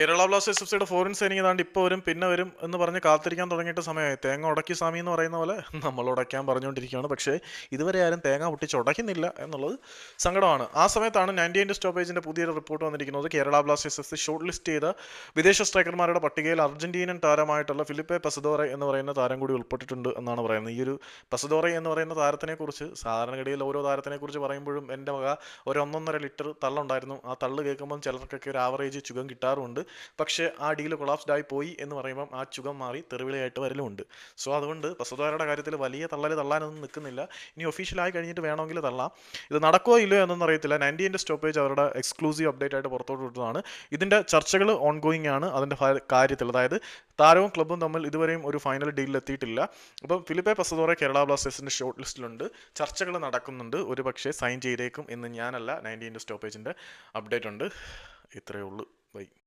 Kerala Blasters F സിയുടെ foreign signing ഏതാണ്ട് ഇപ്പോൾ വരും പിന്നെ വരും എന്ന് പറഞ്ഞ് കാത്തിരിക്കാൻ തുടങ്ങിയിട്ട് സമയമായി. തേങ്ങ ഉടക്കി സ്വാമി എന്ന് പറയുന്ന പോലെ നമ്മൾ ഉടയ്ക്കാൻ പറഞ്ഞുകൊണ്ടിരിക്കുകയാണ്. പക്ഷേ ഇതുവരെ ആരും തേങ്ങ പൊട്ടിച്ച് ഉടയ്ക്കുന്നില്ല എന്നുള്ളത് സങ്കടമാണ്. ആ സമയത്താണ് 98 സ്റ്റോപ്പേജിന്റെ പുതിയൊരു റിപ്പോർട്ട് വന്നിരിക്കുന്നത്. Kerala Blasters F C short list ചെയ്ത വിദേശ സ്ട്രൈക്കർമാരുടെ പട്ടികയിൽ അർജന്റീനൻ താരമായിട്ടുള്ള ഫിലിപ്പെ പസദോറെ എന്ന് പറയുന്ന താരം കൂടി ഉൾപ്പെട്ടിട്ടുണ്ട് എന്നാണ് പറയുന്നത്. ഈ ഒരു പസദോറെ എന്ന് പറയുന്ന താരത്തിനെ കുറിച്ച് സാധാരണഗതിയിൽ ഓരോ താരത്തിനെ കുറിച്ച് പറയുമ്പോഴും എൻ്റെ വക ഒരു 1.5 ലിറ്റർ തള്ളുണ്ടായിരുന്നു. ആ തള്ളു കേൾക്കുമ്പം ചിലർക്കൊക്കെ ഒരു ആവറേജ് ചുഖം കിട്ടാറുമുണ്ട്. പക്ഷേ ആ ഡീല് കൊളാപ്സ്ഡ് ആയി പോയി എന്ന് പറയുമ്പം ആ ചുഖം മാറി തെറിവിളിയായിട്ട് വരലുമുണ്ട്. സോ അതുകൊണ്ട് പസദോരയുടെ കാര്യത്തിൽ വലിയ തള്ളാനൊന്നും നിൽക്കുന്നില്ല. ഇനി ഒഫീഷ്യലായി കഴിഞ്ഞിട്ട് വേണമെങ്കിൽ തള്ളാം. ഇത് നടക്കുമോ ഇല്ലയോ എന്നൊന്നും അറിയത്തില്ല. 98 സ്റ്റോപ്പേജ് അവരുടെ എക്സ്ക്ലൂസീവ് അപ്ഡേറ്റ് ആയിട്ട് പുറത്തോട്ട് വിട്ടതാണ്. ഇതിൻ്റെ ചർച്ചകൾ ഓൺഗോയിങ് ആണ്. അതിൻ്റെ കാര്യത്തിൽ അതായത് താരവും ക്ലബ്ബും തമ്മിൽ ഇതുവരെയും ഒരു ഫൈനൽ ഡീലിൽ എത്തിയിട്ടില്ല. അപ്പം ഫിലിപ്പെ പസദോറെ കേരള ബ്ലാസ്റ്റേഴ്സിൻ്റെ ഷോർട്ട് ലിസ്റ്റിലുണ്ട്. ചർച്ചകൾ നടക്കുന്നുണ്ട്. ഒരു പക്ഷേ സൈൻ ചെയ്തേക്കും എന്ന് ഞാനല്ല. 98 സ്റ്റോപ്പേജിൻ്റെ അപ്ഡേറ്റ് ഉണ്ട്. ഇത്രയേ ഉള്ളൂ. ബൈ.